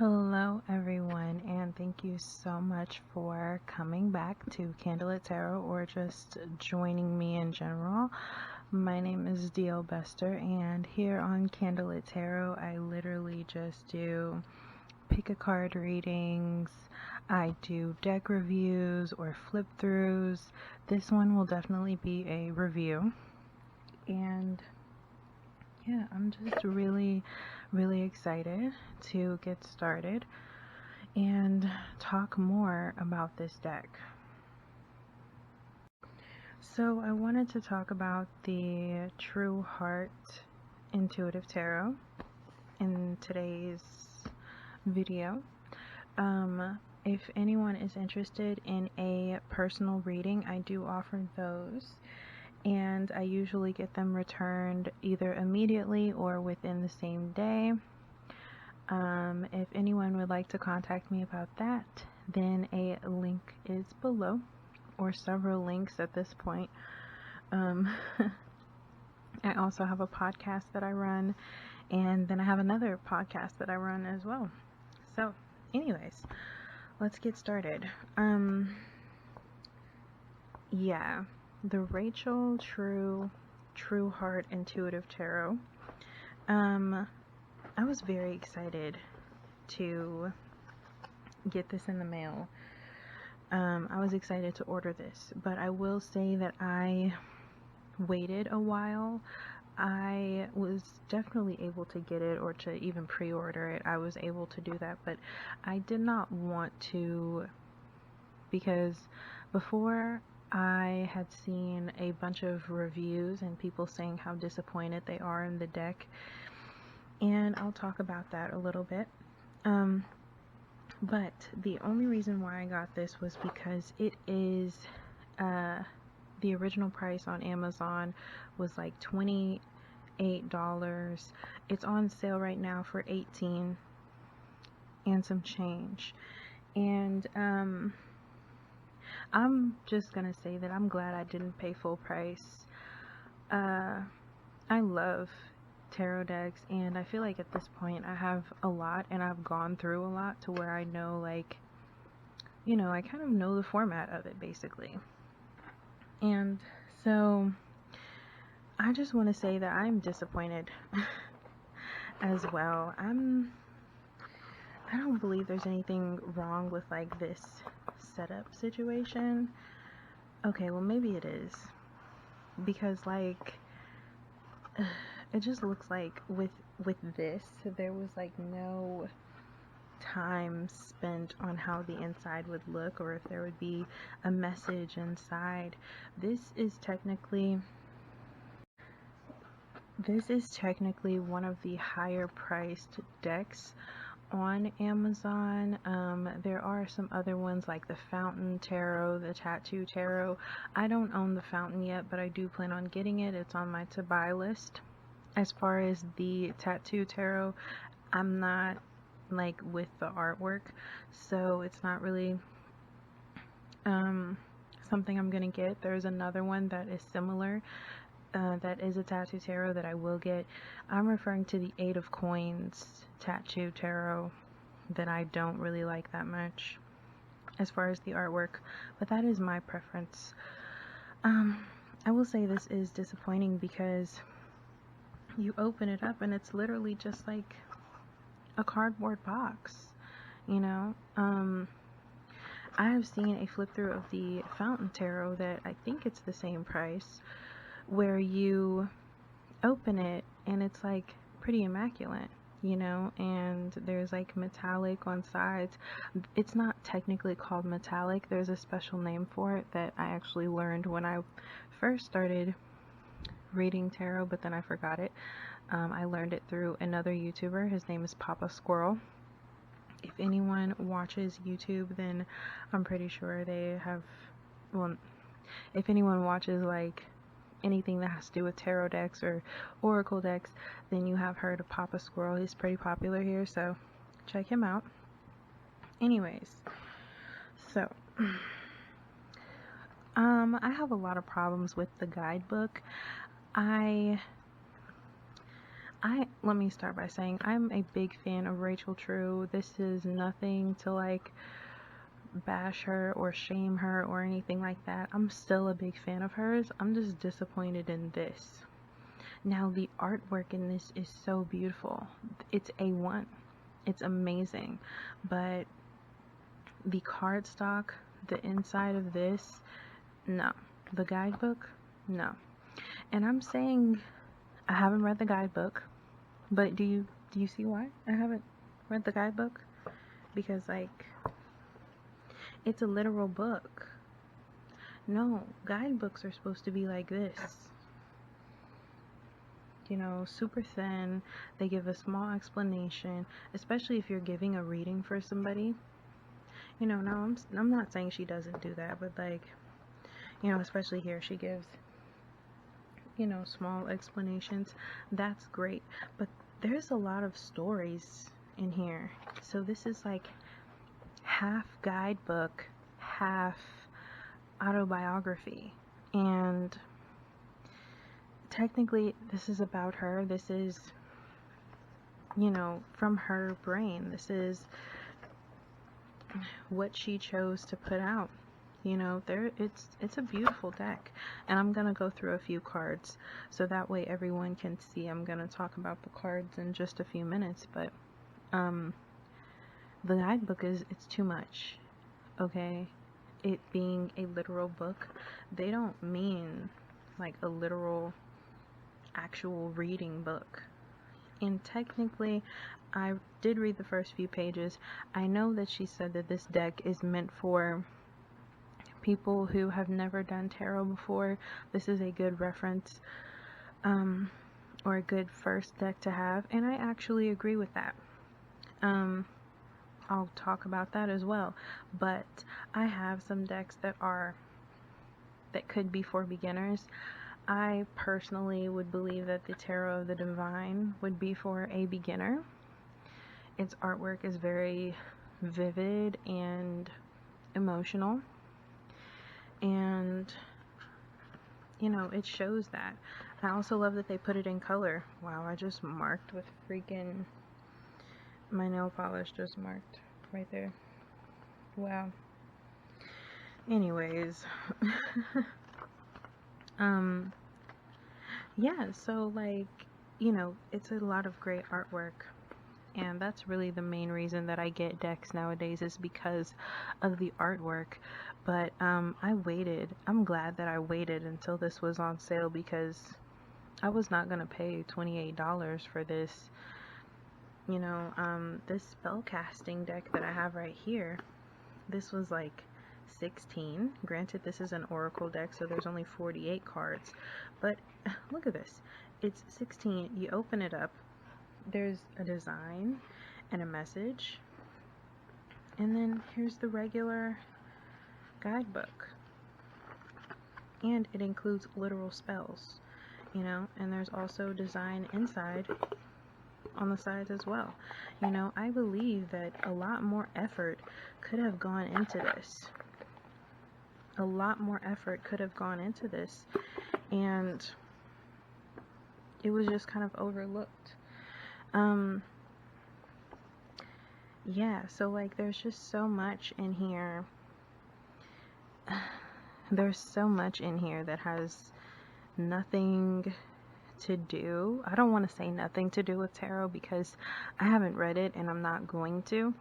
Hello everyone, and thank you so much for coming back to CandlelitTarot or just joining me in general. My name is Dio Bester, and here on CandlelitTarot I literally just do pick a card readings. I do deck reviews or flip throughs. This one will definitely be a review, and yeah, I'm just really excited to get started and talk more about this deck. So I wanted to talk about the True Heart Intuitive Tarot in today's video. If anyone is interested in a personal reading, I do offer those, and I usually get them returned either immediately or within the same day. If anyone would like to contact me about that, then a link is below, or several links at this point. I also have a podcast that I run, and then I have another podcast that I run as well. So anyways, let's get started. Yeah, the Rachel True Heart Intuitive Tarot. I was very excited to get this in the mail. I was excited to order this, but I will say that I waited a while. I was definitely able to get it, or to even pre-order it. I was able to do that, but I did not want to, because before I had seen a bunch of reviews and people saying how disappointed they are in the deck, and I'll talk about that a little bit. But the only reason why I got this was because it is, the original price on Amazon was like $28. It's on sale right now for $18 and some change. And I'm just gonna say that I'm glad I didn't pay full price. I love tarot decks, and I feel like at this point I have a lot, and I've gone through a lot to where I know, like, you know, I kind of know the format of it basically. And so I just want to say that I'm disappointed as well. I don't believe there's anything wrong with like this setup situation. Okay, well maybe it is, because like it just looks like with this there was like no time spent on how the inside would look, or if there would be a message inside. This is technically one of the higher priced decks on Amazon. There are some other ones like the Fountain Tarot, the Tattoo Tarot. I don't own the Fountain yet, but I do plan on getting it. It's on my to buy list. As far as the Tattoo Tarot, I'm not like with the artwork, so it's not really something I'm gonna get. There's another one that is similar, that is a Tattoo Tarot that I will get. I'm referring to the Eight of Coins Tattoo Tarot that I don't really like that much as far as the artwork, but that is my preference. I will say this is disappointing because you open it up and it's literally just like a cardboard box, you know. I have seen a flip through of the Fountain Tarot that I think it's the same price, where you open it and it's like pretty immaculate, you know, and there's like metallic on sides. It's not technically called metallic. There's a special name for it that I actually learned when I first started reading tarot, but then I forgot it. I learned it through another YouTuber. His name is Papa Squirrel. If anyone watches YouTube, then I'm pretty sure they have, well, if anyone watches like anything that has to do with tarot decks or oracle decks, then you have heard of Papa Squirrel. He's pretty popular here, so check him out. Anyways, so I have a lot of problems with the guidebook. I let me start by saying I'm a big fan of Rachel True. This is nothing to like bash her or shame her or anything like that. I'm still a big fan of hers. I'm just disappointed in this. Now the artwork in this is so beautiful. It's A1. It's amazing. But the cardstock, the inside of this, no. The guidebook, no. And I'm saying I haven't read the guidebook, but do you see why I haven't read the guidebook? Because like it's a literal book. No, guidebooks are supposed to be like this. You know, super thin. They give a small explanation, especially if you're giving a reading for somebody. You know, no, I'm not saying she doesn't do that, but like, you know, especially here, she gives, you know, small explanations. That's great. But there's a lot of stories in here. So this is like half guidebook, half autobiography. And technically, this is about her. This is, you know, from her brain. This is what she chose to put out. You know, it's a beautiful deck. And I'm going to go through a few cards so that way everyone can see. I'm going to talk about the cards in just a few minutes, but the guidebook it's too much. Okay? It being a literal book, they don't mean like a literal actual reading book. And technically, I did read the first few pages. I know that she said that this deck is meant for people who have never done tarot before. This is a good reference, or a good first deck to have, and I actually agree with that. I'll talk about that as well, but I have some decks that could be for beginners. I personally would believe that the Tarot of the Divine would be for a beginner. Its artwork is very vivid and emotional, and you know, it shows that. I also love that they put it in color. Wow, I just marked with freaking my nail polish, just marked right there. Wow. Anyways, yeah, so like, you know, it's a lot of great artwork, and that's really the main reason that I get decks nowadays, is because of the artwork. But I waited. I'm glad that I waited until this was on sale, because I was not gonna pay $28 for this. You know, this spell casting deck that I have right here, this was like $16. Granted, this is an oracle deck, so there's only 48 cards, but look at this. It's $16. You open it up, there's a design and a message, and then here's the regular guidebook, and it includes literal spells, you know, and there's also design inside on the sides as well. You know, I believe that a lot more effort could have gone into this. A lot more effort could have gone into this, and it was just kind of overlooked. Yeah, so like there's just so much in here. There's so much in here that has nothing to do. I don't want to say nothing to do with tarot, because I haven't read it and I'm not going to.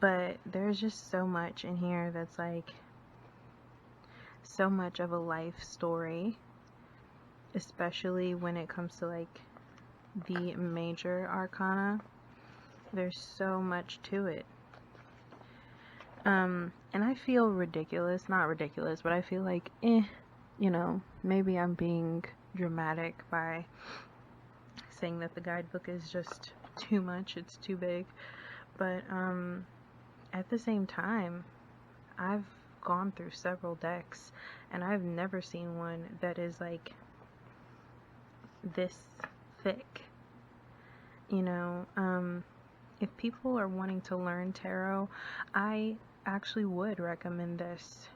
But there's just so much in here that's like so much of a life story, especially when it comes to like the major arcana. There's so much to it. And I feel ridiculous, not ridiculous, but I feel like, you know, maybe I'm being dramatic by saying that the guidebook is just too much, it's too big. But at the same time, I've gone through several decks, and I've never seen one that is like this thick. You know, if people are wanting to learn tarot, I actually would recommend this.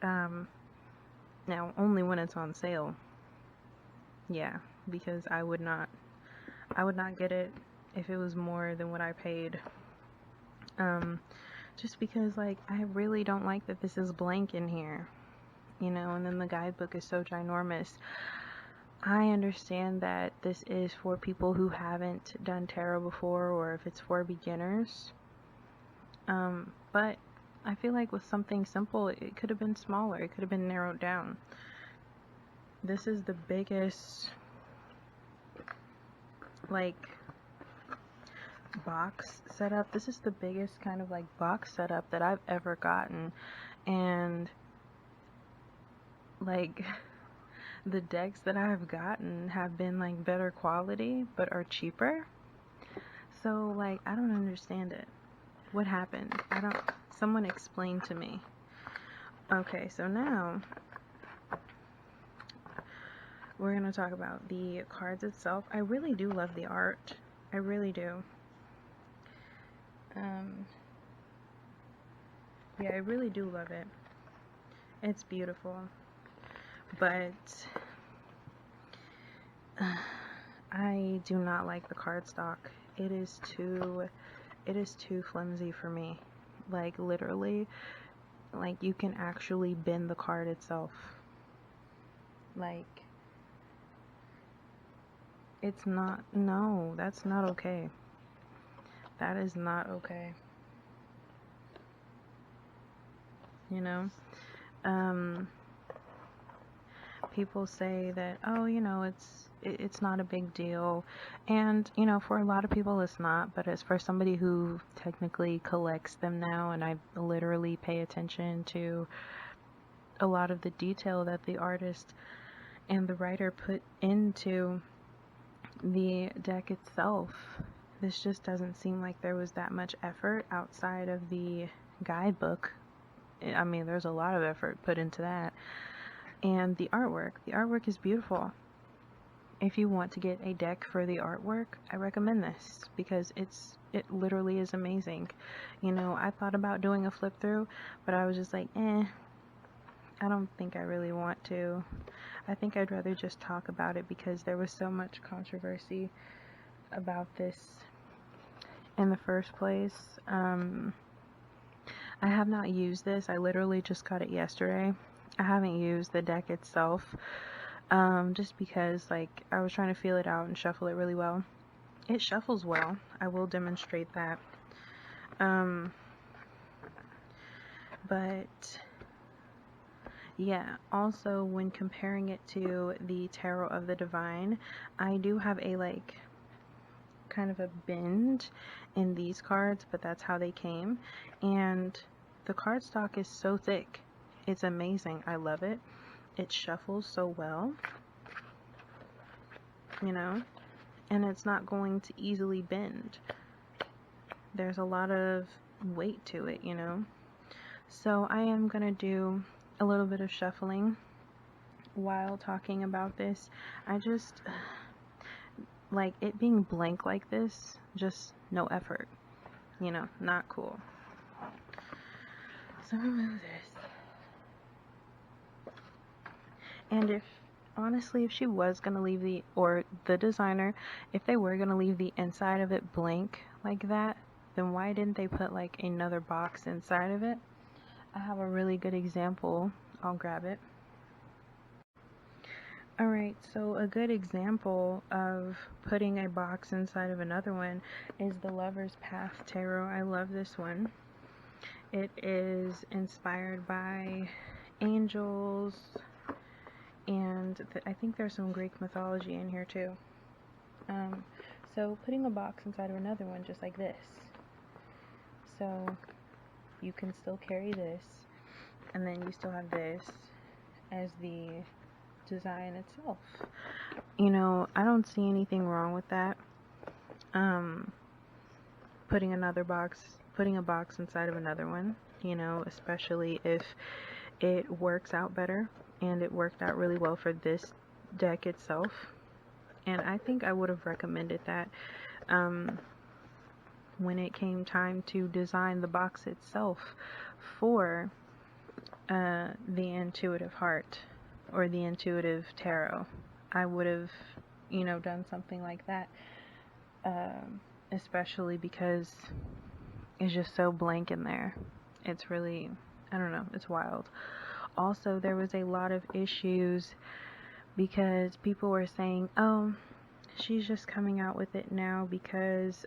Now, only when it's on sale. Yeah, because I would not I would not get it if it was more than what I paid. Just because, like, I really don't like that this is blank in here, you know, and then the guidebook is so ginormous. I understand that this is for people who haven't done tarot before, or if it's for beginners. But I feel like with something simple, it could have been smaller. It could have been narrowed down. This is the biggest, like, box setup. This is the biggest kind of, like, box setup that I've ever gotten. And, like, the decks that I've gotten have been, like, better quality, but are cheaper. So, like, I don't understand it. What happened? Someone explain to me. Okay, so now we're going to talk about the cards itself. I really do love the art. I really do. Yeah, I really do love it. It's beautiful. But I do not like the cardstock. It is too flimsy for me. Like, literally, like, you can actually bend the card itself. Like, it's not, no, that's not okay. That is not okay. You know? People say that, oh, you know, it's not a big deal. And, you know, for a lot of people it's not, but as for somebody who technically collects them now, and I literally pay attention to a lot of the detail that the artist and the writer put into the deck itself, this just doesn't seem like there was that much effort outside of the guidebook. I mean, there's a lot of effort put into that. And the artwork is beautiful. If you want to get a deck for the artwork, I recommend this, because it literally is amazing. You know, I thought about doing a flip through, but I was just like, I don't think I really want to. I think I'd rather just talk about it, because there was so much controversy about this in the first place. I have not used this. I literally just got it yesterday. I haven't used the deck itself, just because, like, I was trying to feel it out and shuffle it really well. It shuffles well. I will demonstrate that. But yeah, also when comparing it to the Tarot of the Divine, I do have a, like, kind of a bend in these cards, but that's how they came. And the cardstock is so thick. It's amazing. I love it. It shuffles so well, you know, and it's not going to easily bend. There's a lot of weight to it, you know. So I am going to do a little bit of shuffling while talking about this. I just, like, it being blank like this, just no effort, you know, not cool. So remove this. And if she was going to leave the designer, if they were going to leave the inside of it blank like that, then why didn't they put, like, another box inside of it? I have a really good example. I'll grab it. Alright, so a good example of putting a box inside of another one is the Lover's Path Tarot. I love this one. It is inspired by angels, and I think there's some Greek mythology in here too. So putting a box inside of another one just like this. So you can still carry this, and then you still have this as the design itself. You know, I don't see anything wrong with that. Putting a box inside of another one, you know, especially if it works out better. And it worked out really well for this deck itself. And I think I would have recommended that when it came time to design the box itself for the intuitive heart or the intuitive tarot. I would have, you know, done something like that. especially because it's just so blank in there. It's really, I don't know, it's wild. Also, there was a lot of issues because people were saying, oh, she's just coming out with it now because,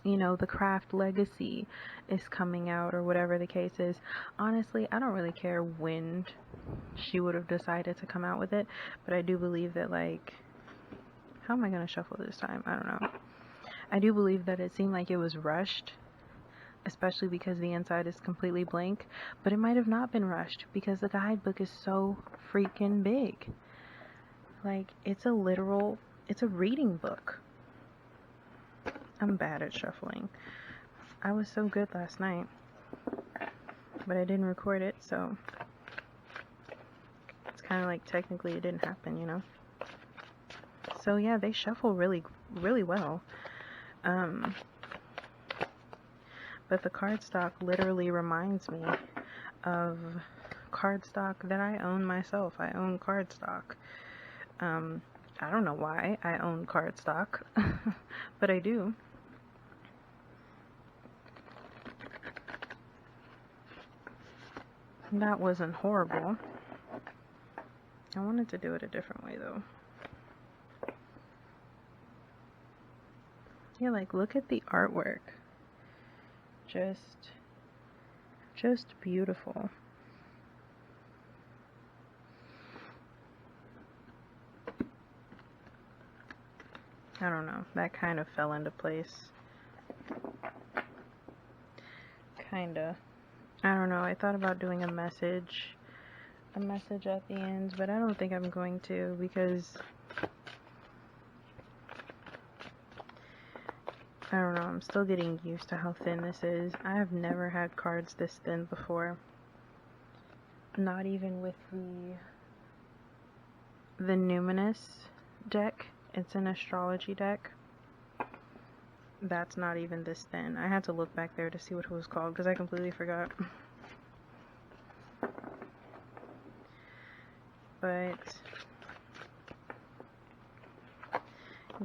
you know, the craft legacy is coming out, or whatever the case is. Honestly, I don't really care when she would have decided to come out with it, but I do believe that, like, how am I going to shuffle this time? I don't know. I do believe that it seemed like it was rushed, especially because the inside is completely blank, but it might have not been rushed because the guidebook is so freaking big. Like, it's a reading book. I'm bad at shuffling. I was so good last night, but I didn't record it, so it's kind of like technically it didn't happen, you know? So yeah, they shuffle really, really well. But the cardstock literally reminds me of cardstock that I own myself. I own cardstock. I don't know why I own cardstock, but I do. That wasn't horrible. I wanted to do it a different way though. Yeah, like, look at the artwork. Just beautiful. I don't know, that kind of fell into place. Kinda. I don't know, I thought about doing a message at the end, but I don't think I'm going to, because I don't know, I'm still getting used to how thin this is. I have never had cards this thin before. Not even with the Numinous deck. It's an astrology deck. That's not even this thin. I had to look back there to see what it was called because I completely forgot. But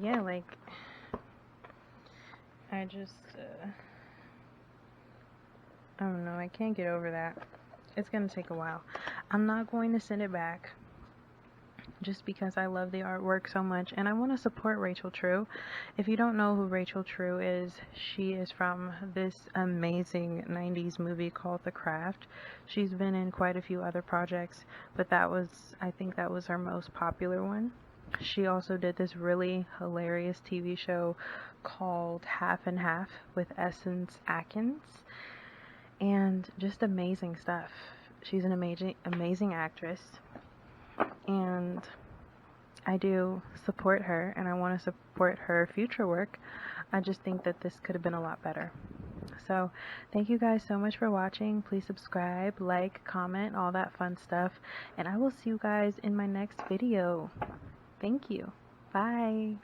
yeah, like, I just I don't know, I can't get over that. It's gonna take a while. I'm not going to send it back just because I love the artwork so much and I want to support Rachel True. If you don't know who Rachel True is, she is from this amazing 90s movie called The Craft. She's been in quite a few other projects, but I think that was her most popular one. She also did this really hilarious TV show called Half and Half with Essence Atkins, and just amazing stuff. She's an amazing actress, and I do support her, and I want to support her future work. I just think that this could have been a lot better. So, thank you guys so much for watching. Please subscribe, like, comment, all that fun stuff, and I will see you guys in my next video. Thank you. Bye.